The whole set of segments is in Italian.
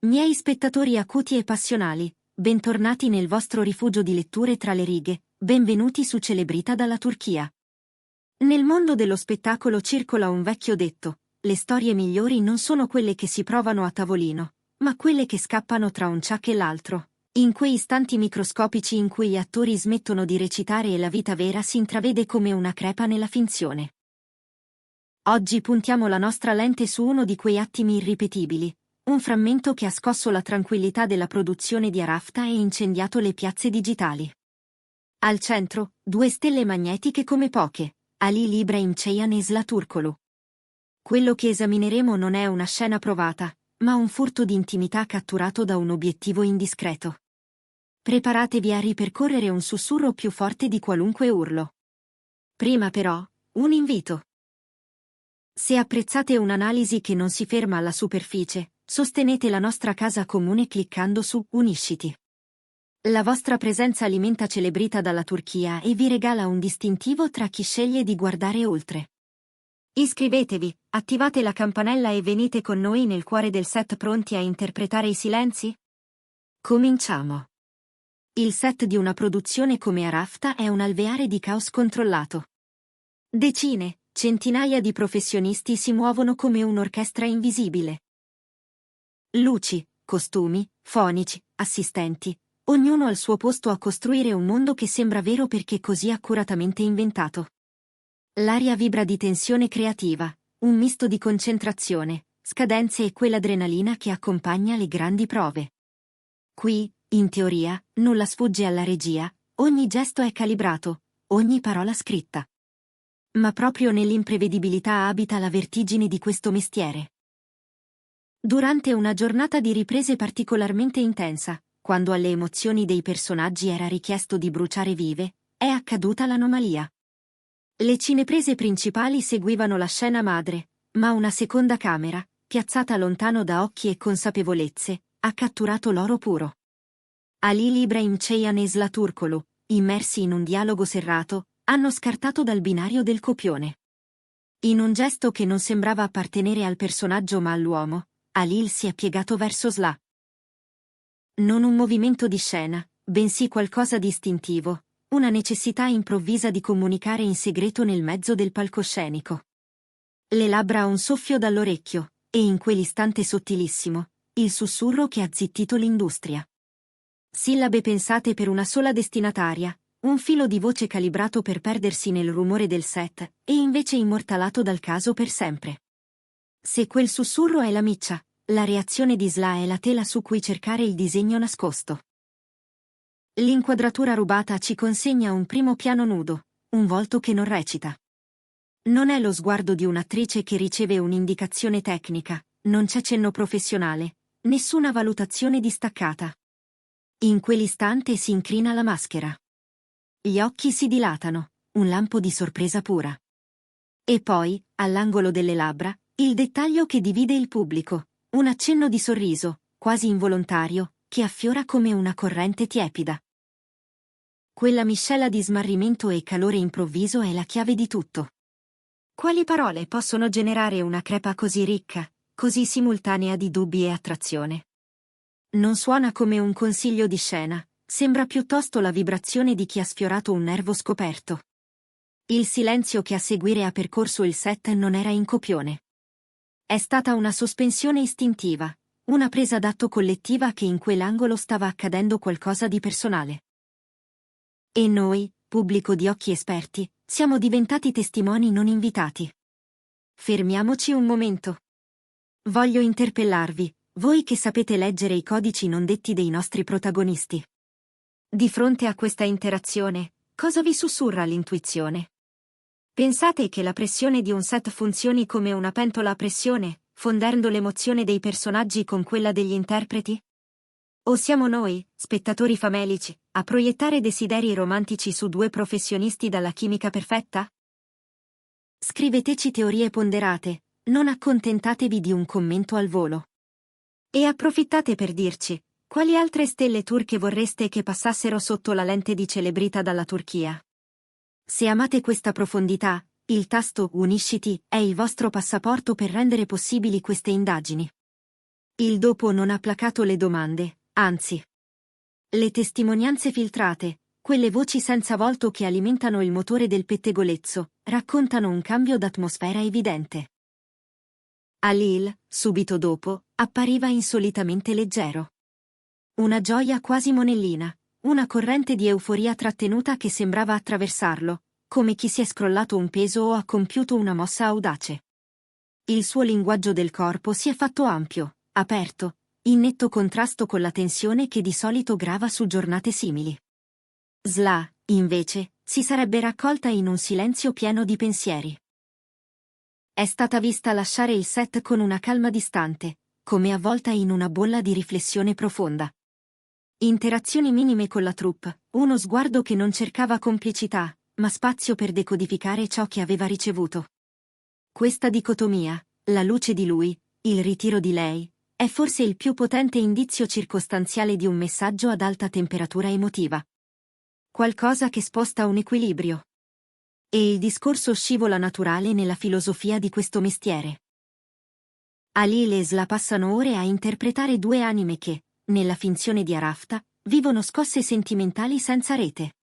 Miei spettatori acuti e passionali, bentornati nel vostro rifugio di letture tra le righe, benvenuti su Celebrita dalla Turchia. Nel mondo dello spettacolo circola un vecchio detto: le storie migliori non sono quelle che si provano a tavolino, ma quelle che scappano tra un ciak e l'altro, in quei istanti microscopici in cui gli attori smettono di recitare e la vita vera si intravede come una crepa nella finzione. Oggi puntiamo la nostra lente su uno di quei attimi irripetibili, un frammento che ha scosso la tranquillità della produzione di Arafta e incendiato le piazze digitali. Al centro, due stelle magnetiche come poche, Ali Ibrahim Ceyhan e Sıla Turkoglu. Quello che esamineremo non è una scena provata, ma un furto di intimità catturato da un obiettivo indiscreto. Preparatevi a ripercorrere un sussurro più forte di qualunque urlo. Prima però, un invito. Se apprezzate un'analisi che non si ferma alla superficie, sostenete la nostra casa comune cliccando su Unisciti. La vostra presenza alimenta Celebrita dalla Turchia e vi regala un distintivo tra chi sceglie di guardare oltre. Iscrivetevi, attivate la campanella e venite con noi nel cuore del set, pronti a interpretare i silenzi? Cominciamo. Il set di una produzione come Arafta è un alveare di caos controllato. Decine, centinaia di professionisti si muovono come un'orchestra invisibile. Luci, costumi, fonici, assistenti, ognuno al suo posto a costruire un mondo che sembra vero perché così accuratamente inventato. L'aria vibra di tensione creativa, un misto di concentrazione, scadenze e quell'adrenalina che accompagna le grandi prove. Qui, in teoria, nulla sfugge alla regia, ogni gesto è calibrato, ogni parola scritta. Ma proprio nell'imprevedibilità abita la vertigine di questo mestiere. Durante una giornata di riprese particolarmente intensa, quando alle emozioni dei personaggi era richiesto di bruciare vive, è accaduta l'anomalia. Le cineprese principali seguivano la scena madre, ma una seconda camera, piazzata lontano da occhi e consapevolezze, ha catturato l'oro puro. Ali Ibrahim Ceyhan e Sıla Turkoglu, immersi in un dialogo serrato, hanno scartato dal binario del copione. In un gesto che non sembrava appartenere al personaggio ma all'uomo, Halil si è piegato verso Sıla. Non un movimento di scena, bensì qualcosa di istintivo, una necessità improvvisa di comunicare in segreto nel mezzo del palcoscenico. Le labbra a un soffio dall'orecchio, e in quell'istante sottilissimo, il sussurro che ha zittito l'industria. Sillabe pensate per una sola destinataria, un filo di voce calibrato per perdersi nel rumore del set, e invece immortalato dal caso per sempre. Se quel sussurro è la miccia, la reazione di Sıla è la tela su cui cercare il disegno nascosto. L'inquadratura rubata ci consegna un primo piano nudo, un volto che non recita. Non è lo sguardo di un'attrice che riceve un'indicazione tecnica, non c'è cenno professionale, nessuna valutazione distaccata. In quell'istante si incrina la maschera. Gli occhi si dilatano, un lampo di sorpresa pura. E poi, all'angolo delle labbra, il dettaglio che divide il pubblico, un accenno di sorriso, quasi involontario, che affiora come una corrente tiepida. Quella miscela di smarrimento e calore improvviso è la chiave di tutto. Quali parole possono generare una crepa così ricca, così simultanea di dubbi e attrazione? Non suona come un consiglio di scena, sembra piuttosto la vibrazione di chi ha sfiorato un nervo scoperto. Il silenzio che a seguire ha percorso il set non era in copione. È stata una sospensione istintiva, una presa d'atto collettiva che in quell'angolo stava accadendo qualcosa di personale. E noi, pubblico di occhi esperti, siamo diventati testimoni non invitati. Fermiamoci un momento. Voglio interpellarvi, voi che sapete leggere i codici non detti dei nostri protagonisti. Di fronte a questa interazione, cosa vi sussurra l'intuizione? Pensate che la pressione di un set funzioni come una pentola a pressione, fondendo l'emozione dei personaggi con quella degli interpreti? O siamo noi, spettatori famelici, a proiettare desideri romantici su due professionisti dalla chimica perfetta? Scriveteci teorie ponderate, non accontentatevi di un commento al volo. E approfittate per dirci, quali altre stelle turche vorreste che passassero sotto la lente di Celebrita dalla Turchia? Se amate questa profondità, il tasto Unisciti è il vostro passaporto per rendere possibili queste indagini. Il dopo non ha placato le domande, anzi. Le testimonianze filtrate, quelle voci senza volto che alimentano il motore del pettegolezzo, raccontano un cambio d'atmosfera evidente. Halil, subito dopo, appariva insolitamente leggero. Una gioia quasi monellina, una corrente di euforia trattenuta che sembrava attraversarlo, come chi si è scrollato un peso o ha compiuto una mossa audace. Il suo linguaggio del corpo si è fatto ampio, aperto, in netto contrasto con la tensione che di solito grava su giornate simili. Sla, invece, si sarebbe raccolta in un silenzio pieno di pensieri. È stata vista lasciare il set con una calma distante, come avvolta in una bolla di riflessione profonda. Interazioni minime con la troupe, uno sguardo che non cercava complicità, ma spazio per decodificare ciò che aveva ricevuto. Questa dicotomia, la luce di lui, il ritiro di lei, è forse il più potente indizio circostanziale di un messaggio ad alta temperatura emotiva. Qualcosa che sposta un equilibrio. E il discorso scivola naturale nella filosofia di questo mestiere. Halil e Sla passano ore a interpretare due anime che, nella finzione di Arafta, vivono scosse sentimentali senza rete.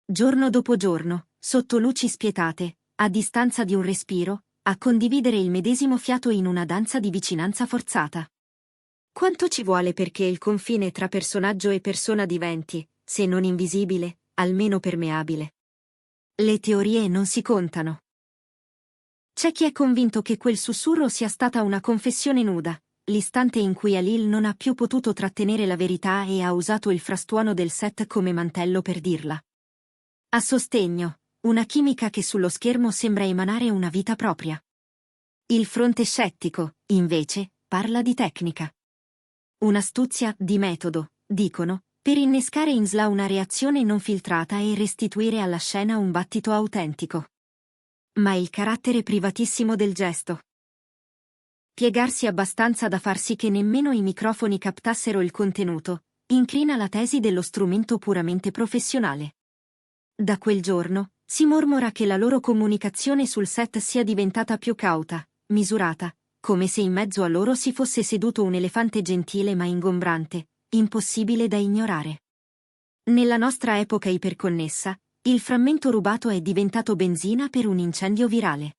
Giorno dopo giorno, sotto luci spietate, a distanza di un respiro, a condividere il medesimo fiato in una danza di vicinanza forzata. Quanto ci vuole perché il confine tra personaggio e persona diventi, se non invisibile, almeno permeabile? Le teorie non si contano. C'è chi è convinto che quel sussurro sia stata una confessione nuda, l'istante in cui Halil non ha più potuto trattenere la verità e ha usato il frastuono del set come mantello per dirla. A sostegno, una chimica che sullo schermo sembra emanare una vita propria. Il fronte scettico, invece, parla di tecnica. Un'astuzia di metodo, dicono, per innescare in Sla una reazione non filtrata e restituire alla scena un battito autentico. Ma il carattere privatissimo del gesto. Piegarsi abbastanza da far sì che nemmeno i microfoni captassero il contenuto, incrina la tesi dello strumento puramente professionale. Da quel giorno, si mormora che la loro comunicazione sul set sia diventata più cauta, misurata, come se in mezzo a loro si fosse seduto un elefante gentile ma ingombrante, impossibile da ignorare. Nella nostra epoca iperconnessa, il frammento rubato è diventato benzina per un incendio virale.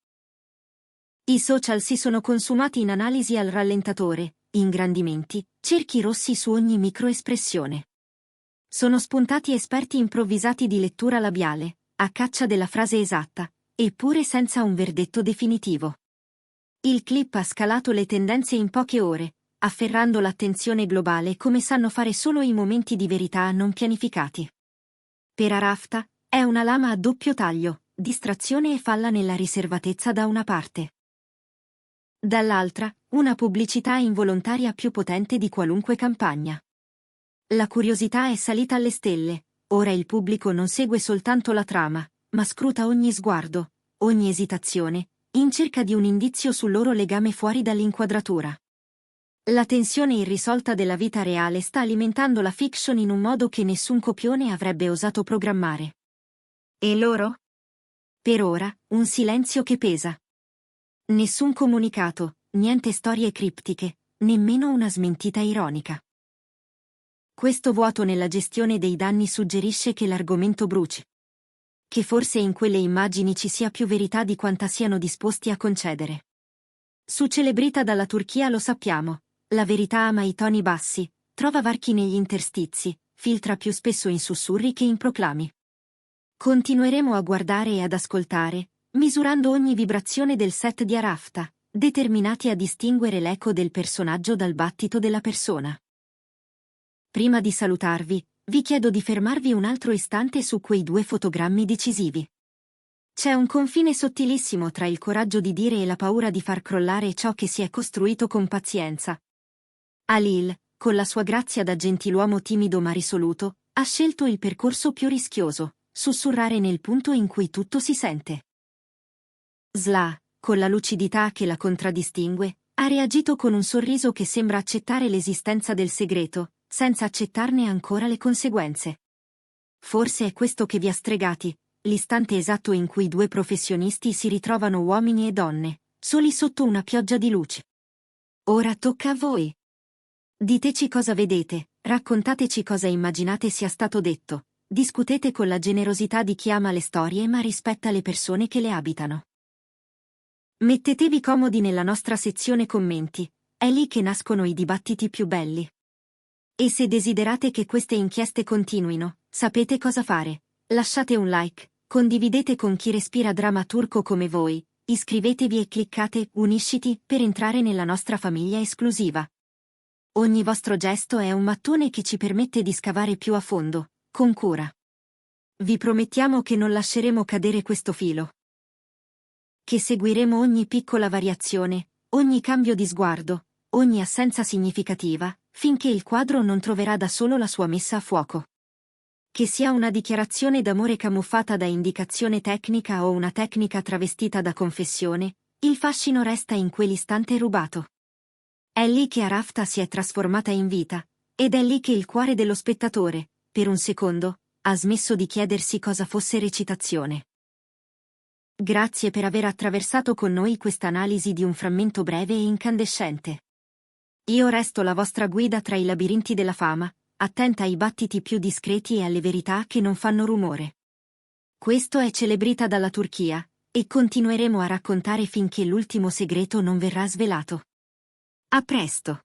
I social si sono consumati in analisi al rallentatore, ingrandimenti, cerchi rossi su ogni microespressione. Sono spuntati esperti improvvisati di lettura labiale, a caccia della frase esatta, eppure senza un verdetto definitivo. Il clip ha scalato le tendenze in poche ore, afferrando l'attenzione globale come sanno fare solo i momenti di verità non pianificati. Per Arafta, è una lama a doppio taglio, distrazione e falla nella riservatezza da una parte. Dall'altra, una pubblicità involontaria più potente di qualunque campagna. La curiosità è salita alle stelle, ora il pubblico non segue soltanto la trama, ma scruta ogni sguardo, ogni esitazione, in cerca di un indizio sul loro legame fuori dall'inquadratura. La tensione irrisolta della vita reale sta alimentando la fiction in un modo che nessun copione avrebbe osato programmare. E loro? Per ora, un silenzio che pesa. Nessun comunicato, niente storie criptiche, nemmeno una smentita ironica. Questo vuoto nella gestione dei danni suggerisce che l'argomento bruci. Che forse in quelle immagini ci sia più verità di quanta siano disposti a concedere. Su Celebrita dalla Turchia lo sappiamo, la verità ama i toni bassi, trova varchi negli interstizi, filtra più spesso in sussurri che in proclami. Continueremo a guardare e ad ascoltare, misurando ogni vibrazione del set di Arafta, determinati a distinguere l'eco del personaggio dal battito della persona. Prima di salutarvi, vi chiedo di fermarvi un altro istante su quei due fotogrammi decisivi. C'è un confine sottilissimo tra il coraggio di dire e la paura di far crollare ciò che si è costruito con pazienza. Halil, con la sua grazia da gentiluomo timido ma risoluto, ha scelto il percorso più rischioso, sussurrare nel punto in cui tutto si sente. Sla, con la lucidità che la contraddistingue, ha reagito con un sorriso che sembra accettare l'esistenza del segreto, senza accettarne ancora le conseguenze. Forse è questo che vi ha stregati, l'istante esatto in cui due professionisti si ritrovano uomini e donne, soli sotto una pioggia di luci. Ora tocca a voi. Diteci cosa vedete, raccontateci cosa immaginate sia stato detto, discutete con la generosità di chi ama le storie ma rispetta le persone che le abitano. Mettetevi comodi nella nostra sezione commenti, è lì che nascono i dibattiti più belli. E se desiderate che queste inchieste continuino, sapete cosa fare. Lasciate un like, condividete con chi respira dramma turco come voi, iscrivetevi e cliccate Unisciti per entrare nella nostra famiglia esclusiva. Ogni vostro gesto è un mattone che ci permette di scavare più a fondo, con cura. Vi promettiamo che non lasceremo cadere questo filo. Che seguiremo ogni piccola variazione, ogni cambio di sguardo, ogni assenza significativa, finché il quadro non troverà da solo la sua messa a fuoco. Che sia una dichiarazione d'amore camuffata da indicazione tecnica o una tecnica travestita da confessione, il fascino resta in quell'istante rubato. È lì che Arafta si è trasformata in vita, ed è lì che il cuore dello spettatore, per un secondo, ha smesso di chiedersi cosa fosse recitazione. Grazie per aver attraversato con noi questa analisi di un frammento breve e incandescente. Io resto la vostra guida tra i labirinti della fama, attenta ai battiti più discreti e alle verità che non fanno rumore. Questo è Celebrita dalla Turchia, e continueremo a raccontare finché l'ultimo segreto non verrà svelato. A presto!